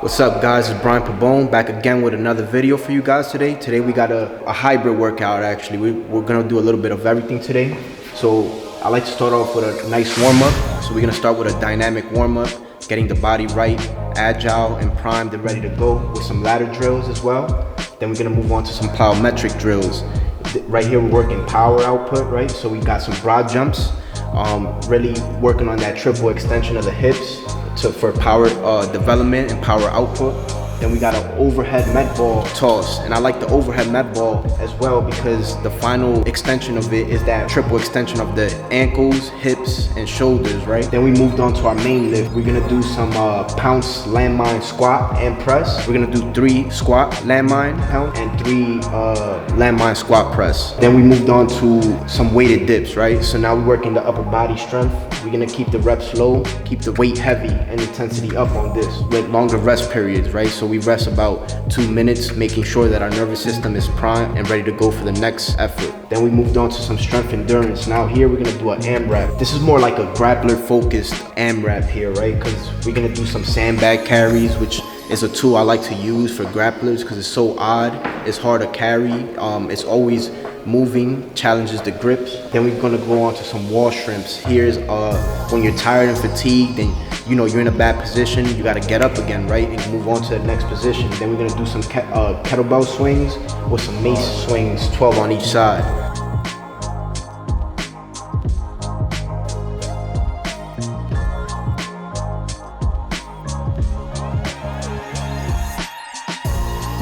What's up, guys? It's Brian Pabone back again with another video for you guys today. Today we got a hybrid workout actually. We're gonna do a little bit of everything today. So I like to start off with a nice warm-up. So we're gonna start with a dynamic warm-up, getting the body right, agile and primed and ready to go with some ladder drills as well. Then we're gonna move on to some plyometric drills. Right here we're working power output, right? So we got some broad jumps, really working on that triple extension of the hips for power development and power output. Then we got an overhead med ball toss, and I like the overhead med ball as well because the final extension of it is that triple extension of the ankles, hips, and shoulders, right? Then we moved on to our main lift. We're gonna do some pounce landmine squat and press. We're gonna do 3 squat landmine pounce and 3 landmine squat press. Then we moved on to some weighted dips, right? So now we're working the upper body strength. We're gonna keep the reps low, keep the weight heavy and intensity up on this with longer rest periods, right? So we rest about 2 minutes, making sure that our nervous system is primed and ready to go for the next effort. Then we moved on to some strength endurance. Now here we're gonna do an AMRAP. This is more like a grappler focused AMRAP here, right? Because we're gonna do some sandbag carries, which is a tool I like to use for grapplers because it's so odd. It's hard to carry. It's always moving, challenges the grips. Then we're gonna go on to some wall shrimps. Here's when you're tired and fatigued and you know you're in a bad position, you gotta get up again, right? And move on to the next position. Then we're gonna do some kettlebell swings with some mace swings, 12 on each side.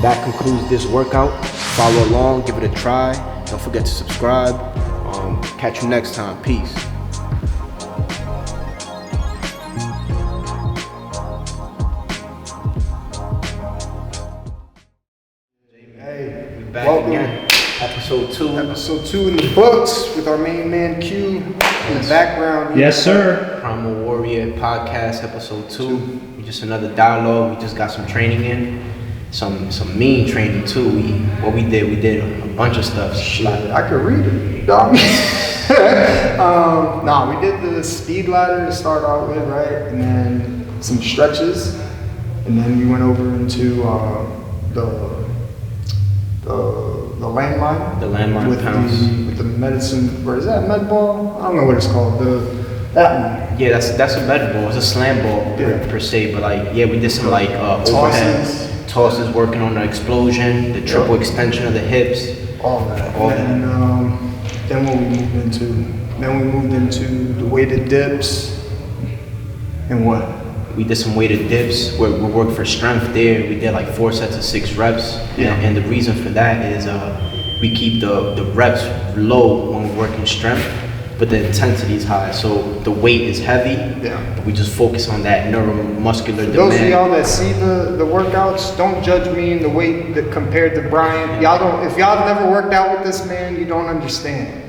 That concludes this workout. Follow along, give it a try. Don't forget to subscribe. Catch you next time. Peace. Hey, We back welcome. again. Episode 2. Episode 2 in the books with our main man Q in the background. Yes, sir. Primal Warrior Podcast, episode 2. Just another dialogue. We just got some training in. Some mean training too. We did a bunch of stuff. Shit, I could read it, dog. We did the speed ladder to start out with, right? And then some stretches. And then we went over into the landmine. The landmine with pounce. with the medicine, or is that med ball? I don't know what it's called. That one. Yeah, that's a med ball. It's a slam ball per se, but like we did some like overhead tosses, working on the explosion, the triple extension of the hips, all that. All and then what we moved into? Then we moved into the weighted dips. And what? We did some weighted dips where we worked for strength there. We did like 4 sets of 6 reps. Yeah. And the reason for that is we keep the reps low when we're working strength, but the intensity is high. So the weight is heavy. Yeah. But we just focus on that neuromuscular demand. Those of y'all that see the workouts, don't judge me in the weight that compared to Brian. If y'all have never worked out with this man, you don't understand.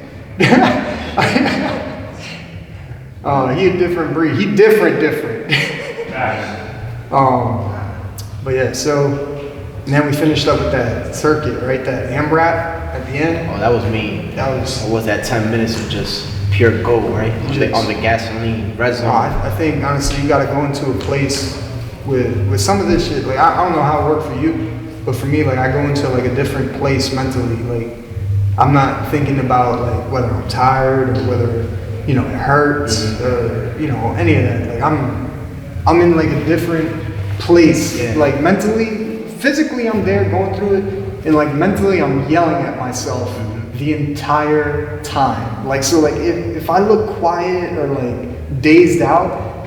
He a different breed. He different. But yeah, so and then we finished up with that circuit, right? That AMRAP at the end. Oh, that was me. That was that 10 minutes of just pure gold, right? On the gasoline resin. I think honestly you gotta go into a place with some of this shit. Like I don't know how it worked for you, but for me, like I go into like a different place mentally. Like I'm not thinking about like whether I'm tired or whether it hurts or any of that. Like I'm in like a different place. Yeah. Like mentally, physically I'm there going through it, and like mentally I'm yelling at myself the entire time. Like so, like if I look quiet or like dazed out,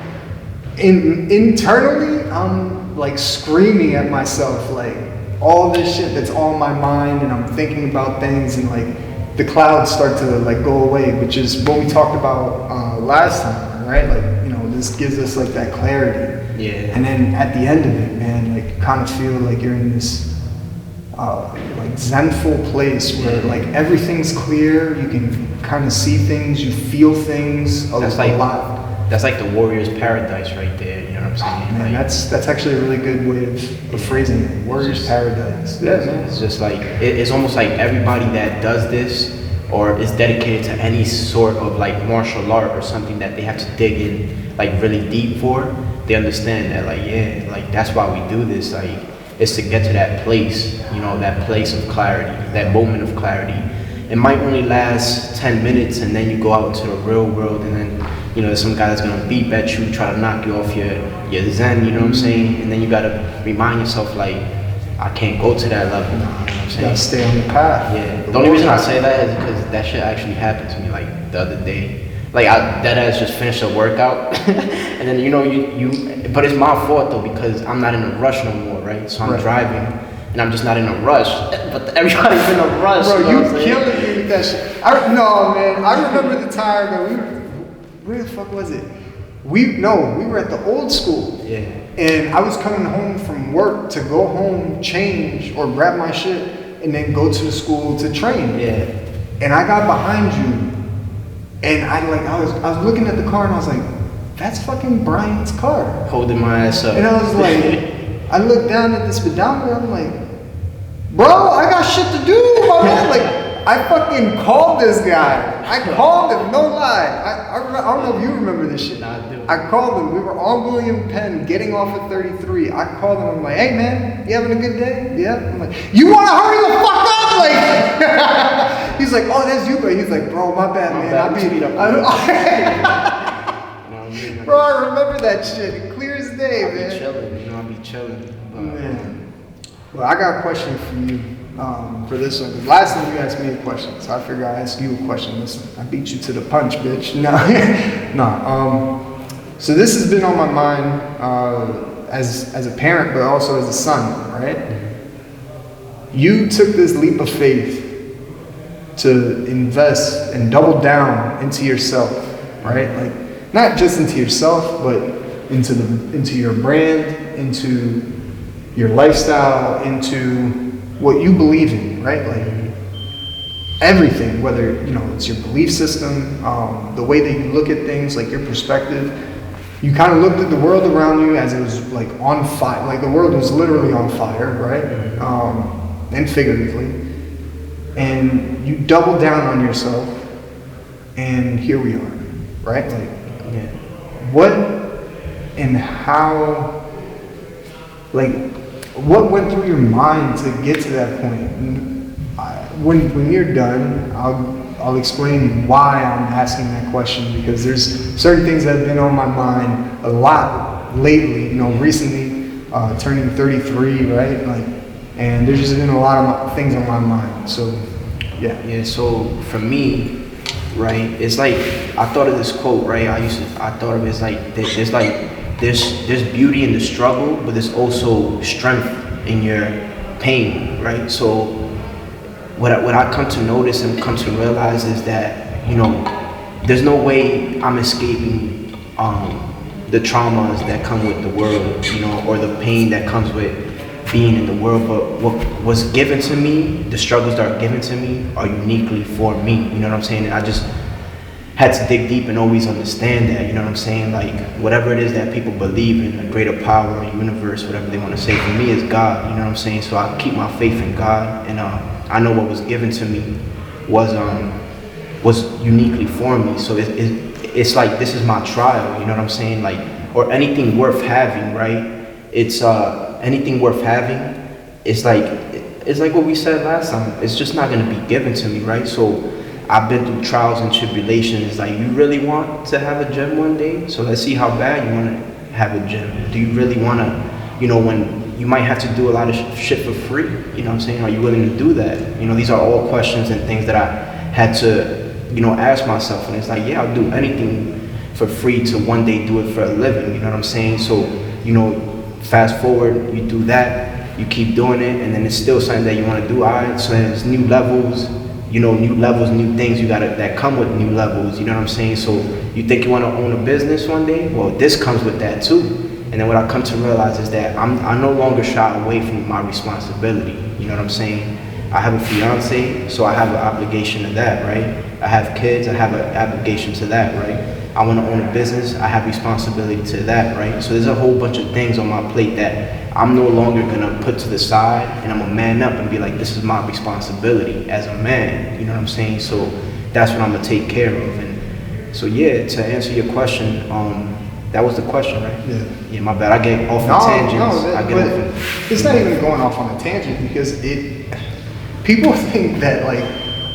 internally I'm like screaming at myself, like all this shit that's on my mind, and I'm thinking about things, and like the clouds start to like go away, which is what we talked about last time, right? Like this gives us like that clarity. Yeah. And then at the end of it, man, like you kind of feel like you're in this like zenful place where like everything's clear. You can kind of see things, you feel things a lot. That's like the warrior's paradise right there. You know what I'm saying? Man, like, that's actually a really good way of phrasing it. Warrior's paradise. Yeah, man. It's just like it's almost like everybody that does this or is dedicated to any sort of like martial art or something that they have to dig in like really deep for, they understand that, like, yeah, like that's why we do this. Like, it's to get to that place, you know, that place of clarity, that moment of clarity. It might only last 10 minutes, and then you go out into the real world, and then, you know, there's some guy that's gonna beep at you, try to knock you off your zen, you know what I'm saying? And then you gotta remind yourself, like, I can't go to that level. You know what I'm saying? You gotta stay on the path. Yeah. The only reason I say that is because that shit actually happened to me, like, the other day. Like, I dead ass just finished a workout, and then, you know, but it's my fault though, because I'm not in a rush no more, right? So I'm driving, and I'm just not in a rush, but everybody's in a rush. Bro, you you killing me with that shit. No, man, I remember the time that where the fuck was it? We were at the old school. Yeah. And I was coming home from work to go home, change, or grab my shit, and then go to the school to train. Yeah. And I got behind you, and I was looking at the car, and I was like, that's fucking Brian's car. Holding my ass up. And I was like, I looked down at the speedometer, I'm like, bro, I got shit to do, my man. Like, I fucking called this guy. I called him, no lie. I don't know if you remember this shit. Nah, I do. I called him. We were on William Penn, getting off at 33. I called him. I'm like, hey man, you having a good day? Yeah. I'm like, you want to hurry the fuck up? Like, he's like, oh, that's you, but he's like, bro, my bad, man. Bro, I remember that shit, clear as day, man. I be chilling, you know, I be chilling. Man. Well, I got a question for you. For this one, 'cause last time you asked me a question, so I figured I'd ask you a question. Listen, I beat you to the punch, bitch. So this has been on my mind as a parent, but also as a son, right? You took this leap of faith to invest and double down into yourself, right? Like, not just into yourself, but into your brand, into your lifestyle, into what you believe in, right? Like everything, whether, you know, it's your belief system, the way that you look at things, like your perspective. You kind of looked at the world around you as it was like on fire, like the world was literally on fire, right? And figuratively. And you doubled down on yourself, and here we are, right? Like, what and how, like, what went through your mind to get to that point? When you're done, I'll explain why I'm asking that question, because there's certain things that have been on my mind a lot lately. You know, recently turning 33, right? Like, and there's just been a lot of things on my mind. So, yeah. Yeah. So for me, right, it's like I thought of this quote, right? I thought of it as like there's beauty in the struggle, but there's also strength in your pain, right? So what I come to notice and come to realize is that, you know, there's no way I'm escaping the traumas that come with the world, you know, or the pain that comes with being in the world. But what was given to me, the struggles that are given to me, are uniquely for me, you know what I'm saying? And I just had to dig deep and always understand that, you know what I'm saying? Like, whatever it is that people believe in, a greater power, a universe, whatever they want to say, for me is God, you know what I'm saying? So I keep my faith in God, and I know what was given to me was uniquely for me. So it's like, this is my trial, you know what I'm saying? Like, or anything worth having, right? It's anything worth having, it's like what we said last time, it's just not gonna be given to me, right? So I've been through trials and tribulations. Like, you really want to have a gym one day? So let's see how bad you want to have a gym. Do you really want to, you know, when you might have to do a lot of shit for free, you know what I'm saying? Are you willing to do that? You know, these are all questions and things that I had to, you know, ask myself. And it's like, yeah, I'll do anything for free to one day do it for a living, you know what I'm saying? So, you know, fast forward, you do that, you keep doing it, and then it's still something that you want to do. All right, so there's new levels, you know, new levels, new things that come with new levels, you know what I'm saying? So you think you want to own a business one day? Well, this comes with that too. And then what I come to realize is that I no longer shy away from my responsibility, you know what I'm saying? I have a fiance, so I have an obligation to that, right? I have kids, I have an obligation to that, right? I want to own a business, I have responsibility to that, right? So there's a whole bunch of things on my plate that I'm no longer gonna put to the side, and I'm gonna man up and be like, this is my responsibility as a man, you know what I'm saying? So that's what I'm gonna take care of. And so yeah, to answer your question, That was the question, right? Yeah. Yeah, my bad. I get off on tangents. I get off on... It's not even going off on a tangent because people think that like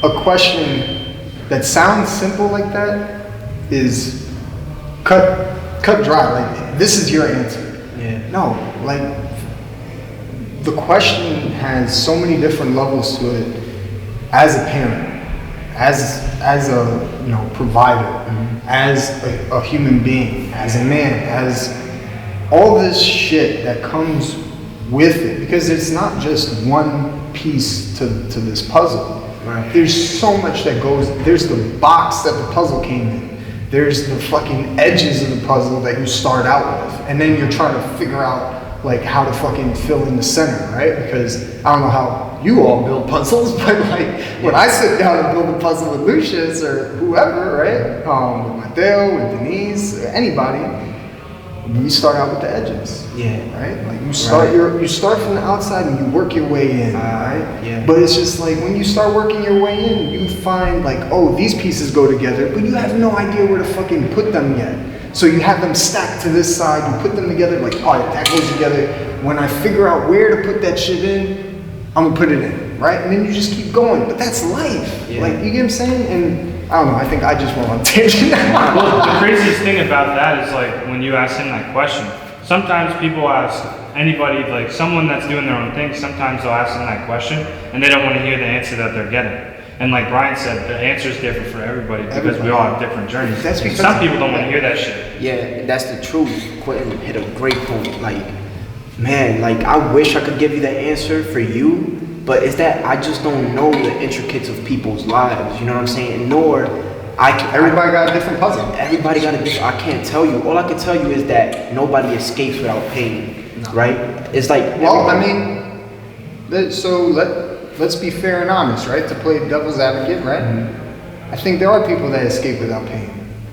a question that sounds simple like that is cut dry. Like this is your answer. Yeah. No, like the question has so many different levels to it. As a parent, as a provider, as a human being, as a man, as all this shit that comes with it, because it's not just one piece to this puzzle. Right. There's so much that goes. There's the box that the puzzle came in. There's the fucking edges of the puzzle that you start out with, and then you're trying to figure out like how to fucking fill in the center, right? Because I don't know how you all build puzzles, but like when I sit down and build a puzzle with Lucius or whoever, right? With Mateo, with Denise, anybody, we start out with the edges. Yeah. Right? Like you start from the outside and you work your way in, right? Yeah. But it's just like when you start working your way in, you find like, oh, these pieces go together, but you have no idea where to fucking put them yet. So you have them stacked to this side, you put them together, like, all right, that goes together. When I figure out where to put that shit in, I'm gonna put it in, right? And then you just keep going. But that's life. Yeah. Like, you get what I'm saying? And I don't know, I think I just went on a tangent. Well, the craziest thing about that is like when you ask him that question, sometimes people ask anybody, like someone that's doing their own thing, sometimes they'll ask them that question and they don't want to hear the answer that they're getting. And like Brian said, the answer is different for everybody because we all have different journeys. That's because some people don't want to hear that shit. Yeah, that's the truth. Quentin hit a great point. Like, man, like I wish I could give you the answer for you, but it's that I just don't know the intricacies of people's lives. You know what I'm saying? Nor Everybody got a different puzzle. Everybody got a different. I can't tell you. All I can tell you is that nobody escapes without pain, right? It's like let's be fair and honest, right? To play devil's advocate, right? I think there are people that escape without pain.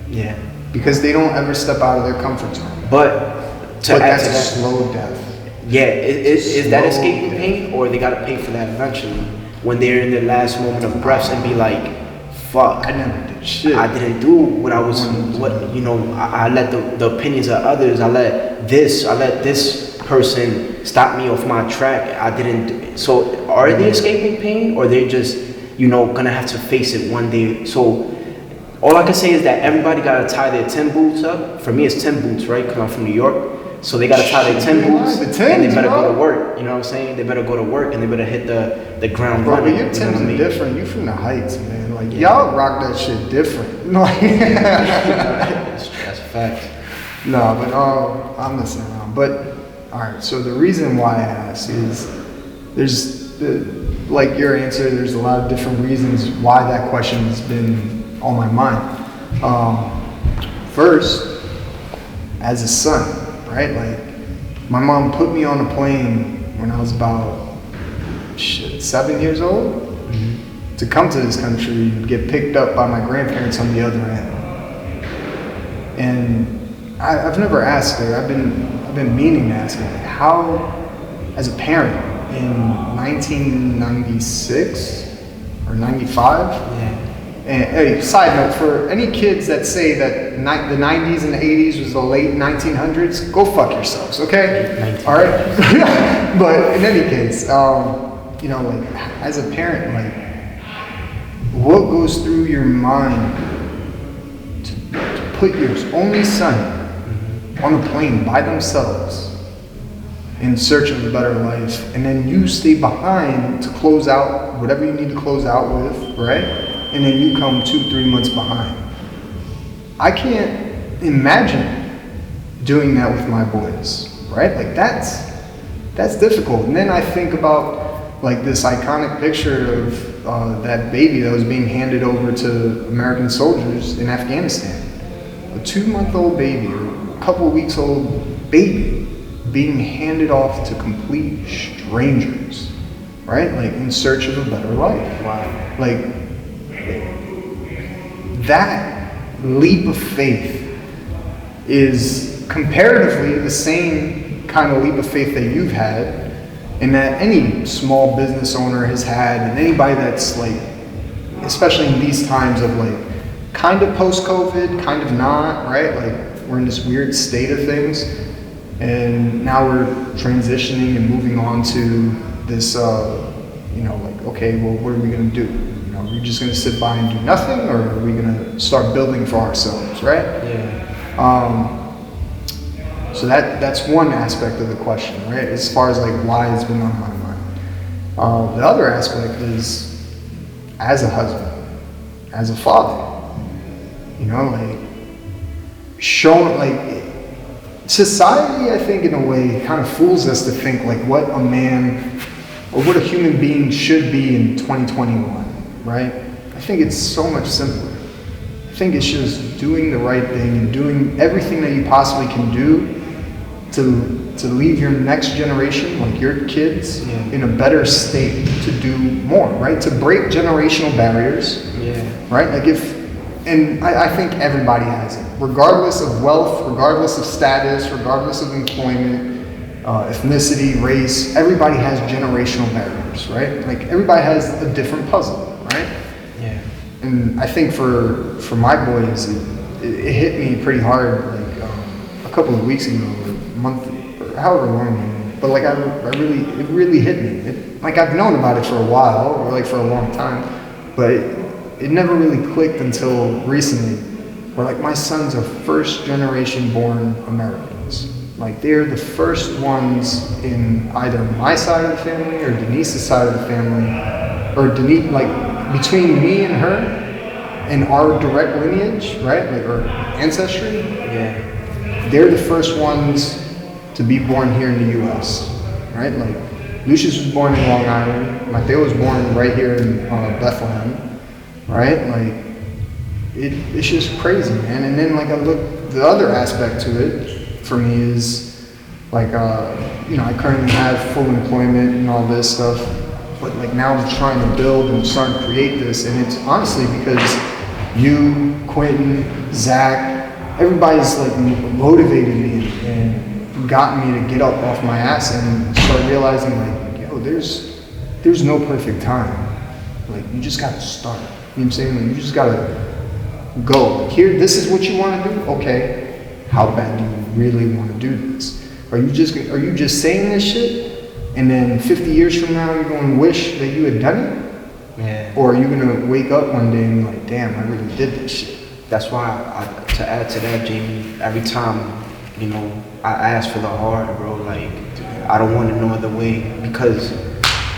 Yeah. Because they don't ever step out of their comfort zone. But that's a slow death. Yeah, is that escaping pain, or they gotta pay for that eventually when they're in their last moment of breaths and be like, fuck, I never did shit. I didn't do what I was, I let the opinions of others, I let this person stop me off my track. I didn't. So are they escaping pain, or they're just, gonna have to face it one day? So all I can say is that everybody gotta tie their 10 boots up. For me, it's 10 boots, right? Because I'm from New York. So they gotta tie their 10 boots, and they better go to work. You know what I'm saying? They better go to work, and they better hit the ground running. But your 10s are different. You from the heights, man. Like y'all rock that shit different. That's a fact. No, but I'm messing around. But all right. So the reason why I asked is like your answer. There's a lot of different reasons why that question has been on my mind. First, as a son. Right? Like, my mom put me on a plane when I was about 7 years old to come to this country and get picked up by my grandparents on the other end. And I've never asked her. I've been meaning to ask her, like, how, as a parent in 1996 or 95. And hey, side note, for any kids that say that the 90s and the 80s was the late 1900s, go fuck yourselves, okay? All right? But in any case, like, as a parent, like, what goes through your mind to put your only son on a plane by themselves in search of a better life, and then you stay behind to close out whatever you need to close out with, right? And then you come 2-3 months behind. I can't imagine doing that with my boys, right? Like that's difficult. And then I think about like this iconic picture of that baby that was being handed over to American soldiers in Afghanistan. A 2-month-old baby or a couple weeks old baby being handed off to complete strangers, right? Like in search of a better life. Wow. Like, that leap of faith is comparatively the same kind of leap of faith that you've had and that any small business owner has had, and anybody that's like, especially in these times of like kind of post-COVID, kind of not, right? Like we're in this weird state of things, and now we're transitioning and moving on to this, like, okay, well, what are we gonna do? You know, are we just gonna sit by and do nothing, or are we gonna start building for ourselves, right? Yeah. So that's one aspect of the question, right? As far as like why it's been on my mind. The other aspect is as a husband, as a father, like showing, like, society, I think in a way kind of fools us to think like what a man or what a human being should be in 2021, right? I think it's so much simpler. I think it's just doing the right thing and doing everything that you possibly can do to leave your next generation, like your kids, in a better state to do more, right? To break generational barriers, right? Like and I think everybody has it, regardless of wealth, regardless of status, regardless of employment, ethnicity, race. Everybody has generational barriers, right? Like everybody has a different puzzle, right? Yeah. And I think for my boys, it hit me pretty hard, like a couple of weeks ago, or a month, or however long, but like it really hit me. Like I've known about it for a while, or like for a long time, but it never really clicked until recently, where like my sons are first generation born Americans. Like they're the first ones in either my side of the family or Denise's side of the family, or Denise, like between me and her and our direct lineage, right? Like our ancestry. Yeah. They're the first ones to be born here in the US, right? Like Lucius was born in Long Island, Mateo was born right here in Bethlehem, right? Like it's just crazy, man. And then like I look, the other aspect to it for me is like, I currently have full employment and all this stuff, but like now I'm trying to build and starting to create this, and it's honestly because you, Quentin, Zach, everybody's like motivated me and gotten me to get up off my ass and start realizing like, yo, there's no perfect time. Like you just gotta start. You know what I'm saying? Like you just gotta go. Here, this is what you want to do. Okay, how bad do you really want to do this? Are you just saying this shit, and then 50 years from now you're going to wish that you had done it? Yeah. Or are you going to wake up one day and be like, damn, I really did this shit? That's why, to add to that, Jamie, every time, I ask for the heart, bro. Like, I don't want it no other way, because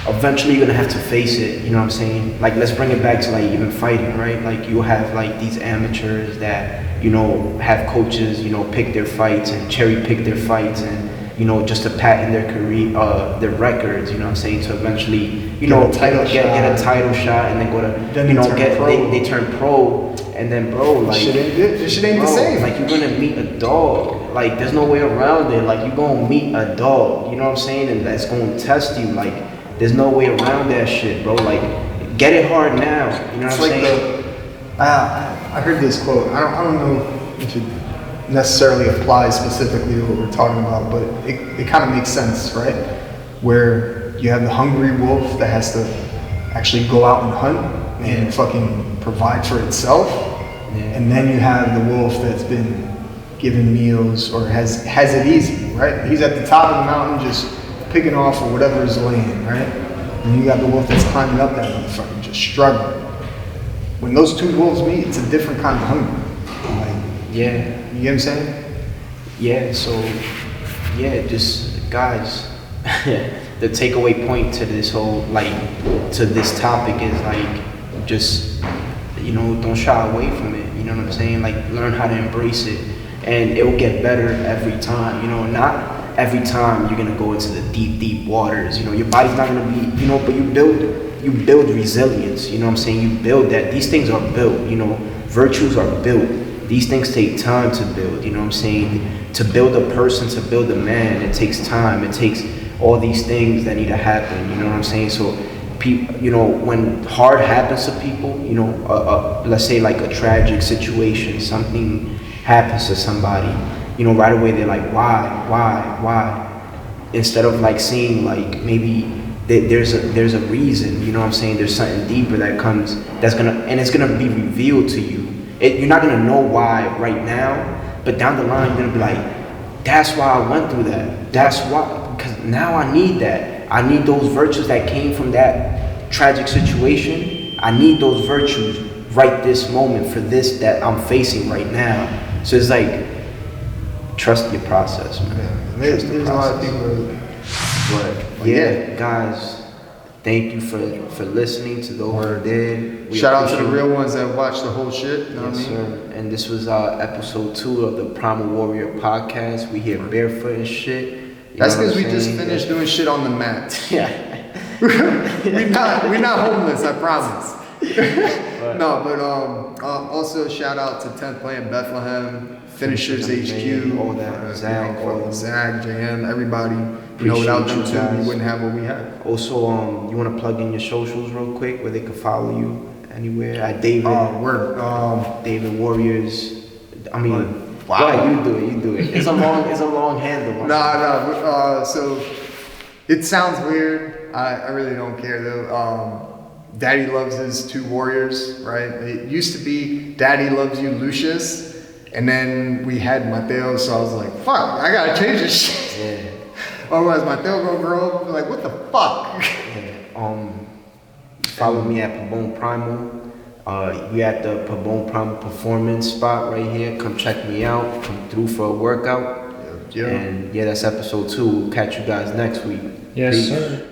eventually you're gonna have to face it, you know what I'm saying? Like, let's bring it back to like even fighting, right? Like you have like these amateurs that, have coaches, pick their fights and cherry pick their fights and, just to patent their career, their records, you know what I'm saying? To eventually, get a title shot and then go to, they turn pro, and then bro, like, this shit ain't the same. Like you're gonna meet a dog, like there's no way around it. Like you're gonna meet a dog, you know what I'm saying? And that's gonna test you, like, there's no way around that shit, bro. Like, get it hard now. You know what I'm saying? I heard this quote. I don't know if it necessarily applies specifically to what we're talking about, but it kind of makes sense, right? Where you have the hungry wolf that has to actually go out and hunt and fucking provide for itself. Yeah. And then you have the wolf that's been given meals or has it easy, right? He's at the top of the mountain just picking off or whatever is laying, right? And you got the wolf that's climbing up that motherfucker, just struggling. When those two wolves meet, it's a different kind of hunger. Like, yeah. You get what I'm saying? Yeah, so, just, guys, the takeaway point to this whole, to this topic is, just, don't shy away from it, you know what I'm saying? Like, learn how to embrace it, and it will get better every time, not every time you're gonna go into the deep waters. Your body's not gonna be, but you build resilience. You know what I'm saying? You build that. These things are built. Virtues are built. These things take time to build. You know what I'm saying? To build a person, to build a man, it takes time. It takes all these things that need to happen. You know what I'm saying? So, when hard happens to people, let's say like a tragic situation, something happens to somebody. Right away they're like, why? Instead of like seeing like maybe there's a reason, you know what I'm saying? There's something deeper that comes, it's gonna be revealed to you. You're not gonna know why right now, but But down the line, you're gonna be like, that's why I went through that. That's why, because now I need that. I need those virtues that came from that tragic situation. I need those virtues right this moment for this that I'm facing right now. So it's like, trust your process, man. Yeah. There's a lot of people. But yeah, guys, thank you for listening to those who did. Shout out to the real ones that watched the whole shit. You know what I mean? Sir. And this was episode 2 of the Primal Warrior podcast. We here barefoot and shit. That's because we just finished doing shit on the mat. Yeah. we're not homeless, I promise. No, but also shout out to 10th Plant Bethlehem, Finishers HQ, all that, Zag, Zag, JM, everybody. You know, without them two, we wouldn't have what we have. Also, you want to plug in your socials real quick where they can follow you anywhere? At David. David Warriors. I mean, wow. Go ahead, you do it. It's a long handle. Nah. So it sounds weird. I really don't care though. Daddy loves his 2 warriors, right? It used to be Daddy loves you, Lucius, and then we had Mateo. So I was like, fuck, I gotta change this shit. Yeah. Otherwise, Mateo gonna grow up and be like, what the fuck? Yeah. Follow me at Pabon Primal. We at the Pabon Primal performance spot right here. Come check me out. Come through for a workout. Yeah. And yeah, that's episode 2. We'll catch you guys next week. Yes, Peace. sir.